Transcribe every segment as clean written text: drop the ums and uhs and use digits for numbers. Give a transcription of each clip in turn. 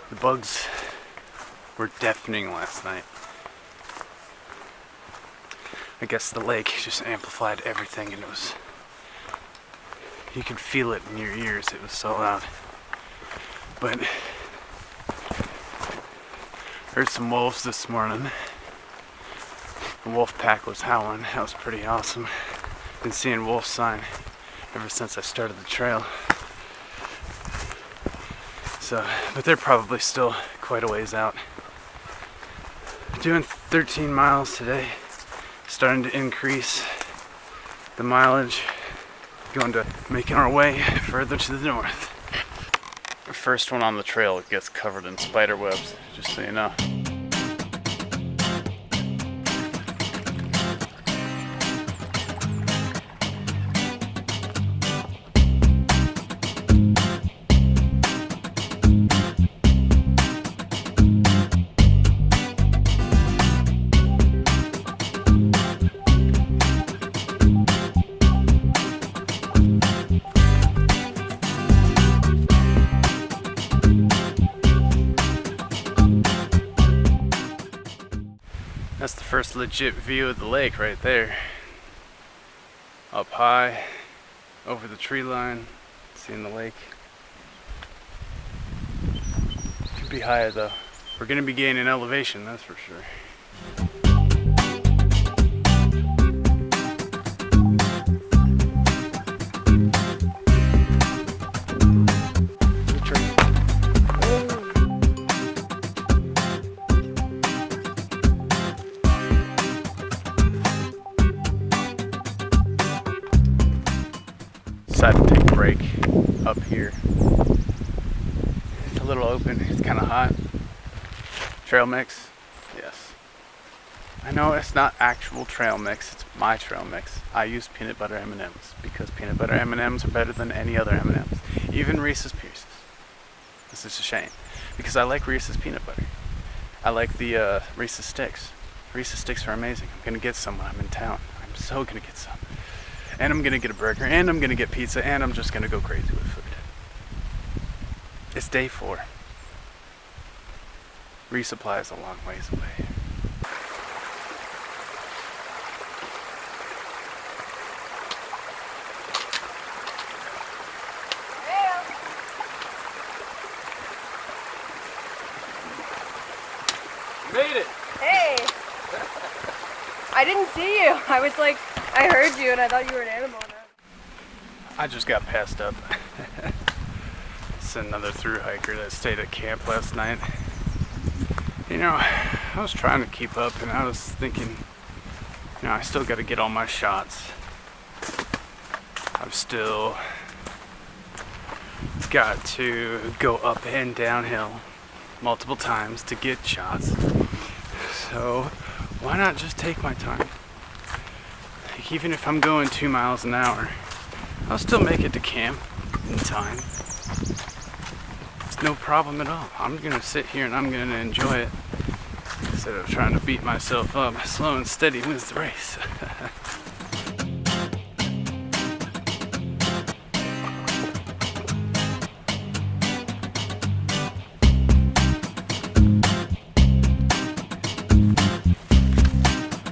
The bugs were deafening last night. I guess the lake just amplified everything, and you could feel it in your ears. It was so loud. But heard some wolves this morning. The wolf pack was howling. That was pretty awesome. Been seeing wolf sign ever since I started the trail. But they're probably still quite a ways out. Doing 13 miles today. Starting to increase the mileage. Going to making our way further to the north. The first one on the trail gets covered in spider webs, just so you know. That's the first legit view of the lake right there. Up high, over the tree line, seeing the lake. Could be higher though. We're gonna be gaining elevation, that's for sure. Decided to take a break up here. It's a little open, it's kind of hot. Trail mix? Yes. I know it's not actual trail mix, it's my trail mix. I use peanut butter M&Ms because peanut butter M&Ms are better than any other M&Ms. Even Reese's Pieces. This is a shame because I like Reese's peanut butter. I like the Reese's sticks. Reese's sticks are amazing. I'm gonna get some when I'm in town. I'm so gonna get some. And I'm gonna get a burger, and I'm gonna get pizza, and I'm just gonna go crazy with food. It's day 4. Resupply is a long ways away. Made it! Hey! I didn't see you. I was like, I heard you and I thought you were an animal. I just got passed up. It's another through hiker that stayed at camp last night. You know, I was trying to keep up and I was thinking, you know, I still got to get all my shots. I've still got to go up and downhill multiple times to get shots. So why not just take my time? Like, even if I'm going 2 miles an hour, I'll still make it to camp in time. It's no problem at all. I'm gonna sit here and I'm gonna enjoy it instead of trying to beat myself up. Slow and steady wins the race.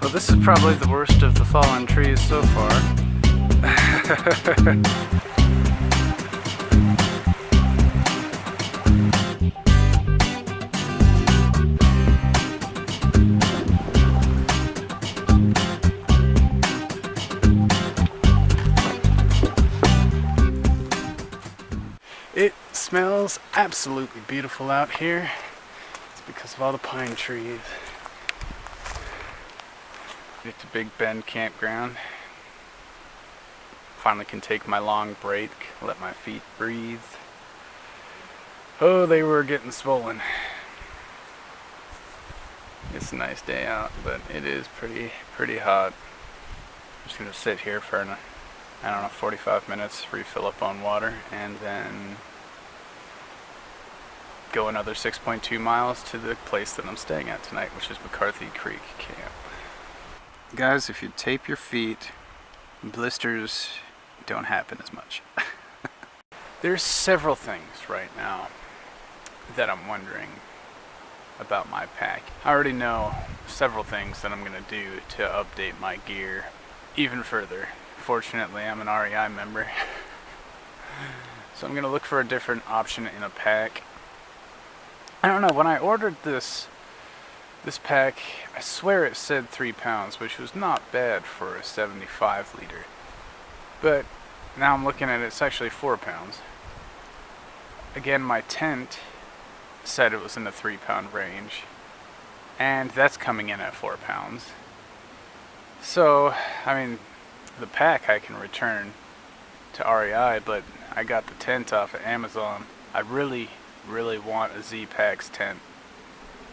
Well, this is probably the worst of the fallen trees so far. It smells absolutely beautiful out here. It's because of all the pine trees. It's a Big Bend campground. Finally can take my long break, let my feet breathe. Oh, they were getting swollen. It's a nice day out, but it is pretty hot. I'm just gonna sit here for I don't know, 45 minutes, refill up on water, and then go another 6.2 miles to the place that I'm staying at tonight, which is McCarthy Creek Camp. Guys, if you tape your feet, blisters don't happen as much. There's several things right now that I'm wondering about my pack. I already know several things that I'm going to do to update my gear even further. Fortunately, I'm an REI member. So I'm going to look for a different option in a pack. I don't know, when I ordered this pack, I swear it said 3 pounds, which was not bad for a 75 liter. But now I'm looking at it, it's actually 4 pounds. Again, my tent said it was in the 3 pound range, and that's coming in at 4 pounds. So, I mean, the pack I can return to REI, but I got the tent off of Amazon. I really want a Z-Packs tent.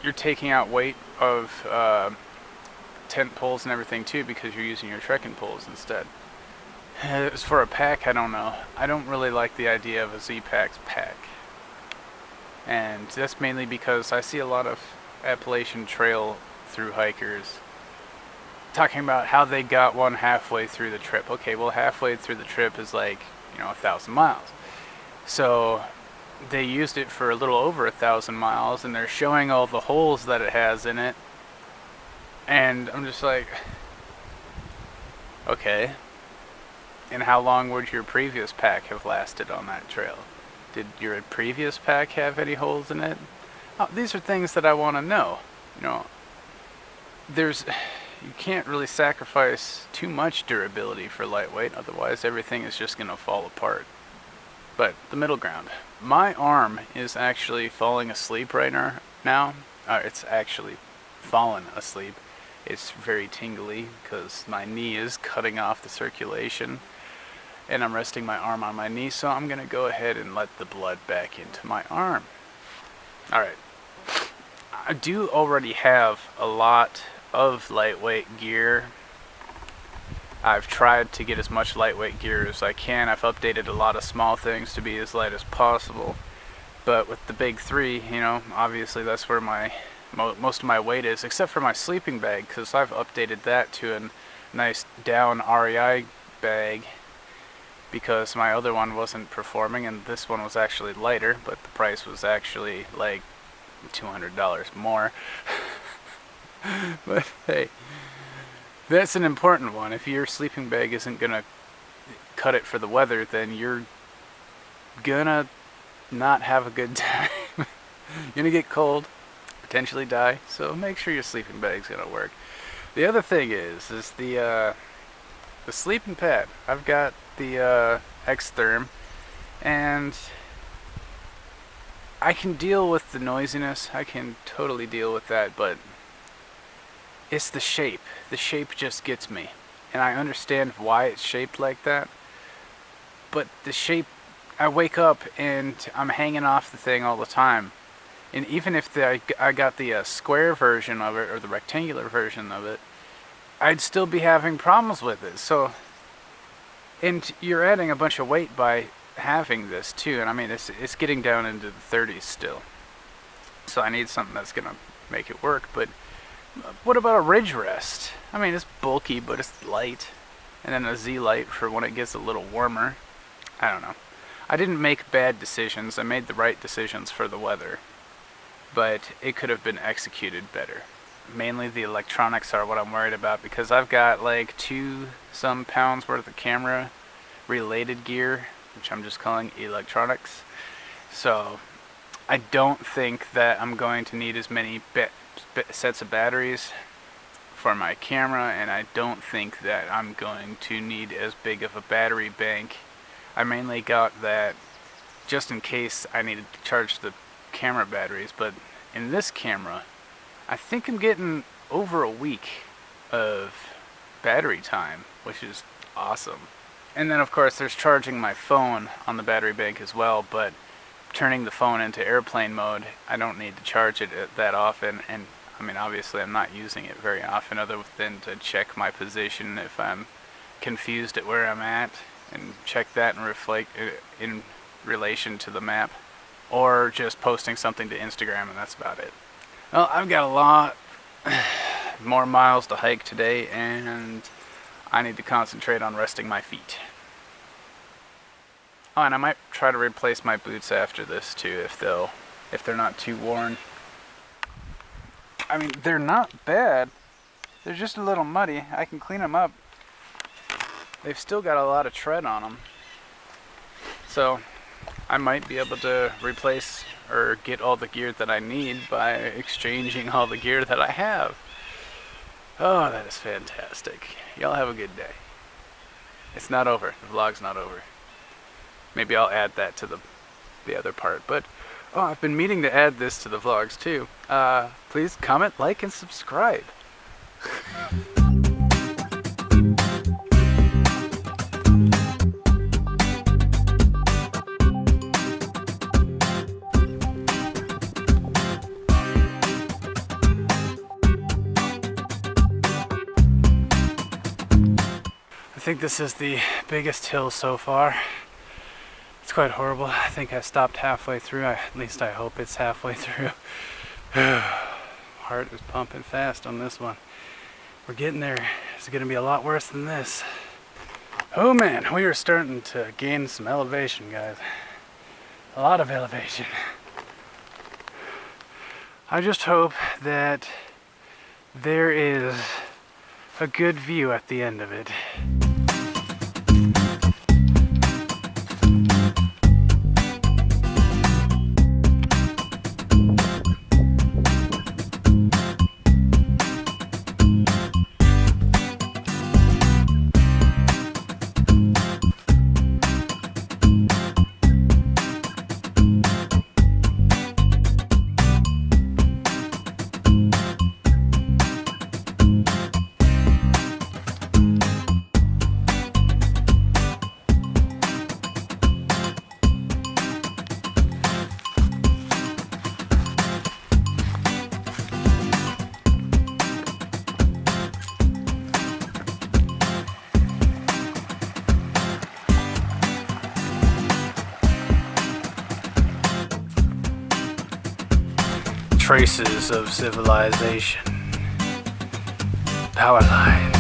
You're taking out weight of tent poles and everything too, because you're using your trekking poles instead. As for a pack, I don't know. I don't really like the idea of a Z-Packs pack. And that's mainly because I see a lot of Appalachian Trail through hikers talking about how they got one halfway through the trip. Okay, well, halfway through the trip is like, 1,000 miles. So they used it for a little over 1,000 miles, and they're showing all the holes that it has in it. And I'm just like, okay. And how long would your previous pack have lasted on that trail? Did your previous pack have any holes in it? Oh, these are things that I want to know. You can't really sacrifice too much durability for lightweight, otherwise everything is just going to fall apart. But the middle ground. My arm is actually falling asleep right now. It's actually fallen asleep. It's very tingly because my knee is cutting off the circulation, and I'm resting my arm on my knee, so I'm going to go ahead and let the blood back into my arm. Alright. I do already have a lot of lightweight gear. I've tried to get as much lightweight gear as I can. I've updated a lot of small things to be as light as possible. But with the big three, obviously that's where my most of my weight is, except for my sleeping bag, because I've updated that to a nice down REI bag because my other one wasn't performing, and this one was actually lighter, but the price was actually like $200 more. But hey, that's an important one. If your sleeping bag isn't gonna cut it for the weather, then you're gonna not have a good time. You're gonna get cold, potentially die, so make sure your sleeping bag's gonna work. The other thing is the sleeping pad. I've got the X-Therm, and I can deal with the noisiness. I can totally deal with that, but it's the shape. The shape just gets me. And I understand why it's shaped like that. But the shape, I wake up and I'm hanging off the thing all the time. And even if I got the square version of it, or the rectangular version of it, I'd still be having problems with it. So, and you're adding a bunch of weight by having this too. And I mean, it's getting down into the 30s still. So I need something that's going to make it work. But what about a ridge rest? I mean, it's bulky, but it's light. And then a Z-light for when it gets a little warmer. I don't know. I didn't make bad decisions. I made the right decisions for the weather. But it could have been executed better. Mainly the electronics are what I'm worried about, because I've got like 2-some pounds worth of camera related gear, which I'm just calling electronics. So I don't think that I'm going to need as many sets of batteries for my camera, and I don't think that I'm going to need as big of a battery bank. I mainly got that just in case I needed to charge the camera batteries, but in this camera I think I'm getting over a week of battery time, which is awesome. And then of course there's charging my phone on the battery bank as well, but turning the phone into airplane mode, I don't need to charge it that often. And I mean, obviously I'm not using it very often other than to check my position if I'm confused at where I'm at, and check that and reflect in relation to the map, or just posting something to Instagram, and that's about it. Well, I've got a lot more miles to hike today, and I need to concentrate on resting my feet. Oh, and I might try to replace my boots after this too, if they'll if they're not too worn. I mean, they're not bad. They're just a little muddy. I can clean them up. They've still got a lot of tread on them. So I might be able to replace or get all the gear that I need by exchanging all the gear that I have. Oh, that is fantastic. Y'all have a good day. It's not over. The vlog's not over. Maybe I'll add that to the other part. But, oh, I've been meaning to add this to the vlogs too. Please comment, like, and subscribe. I think this is the biggest hill so far. It's quite horrible. I think I stopped halfway through. At least I hope it's halfway through. Heart is pumping fast on this one. We're getting there. It's going to be a lot worse than this. Oh man, we are starting to gain some elevation, guys. A lot of elevation. I just hope that there is a good view at the end of it. Traces of civilization. Power lines.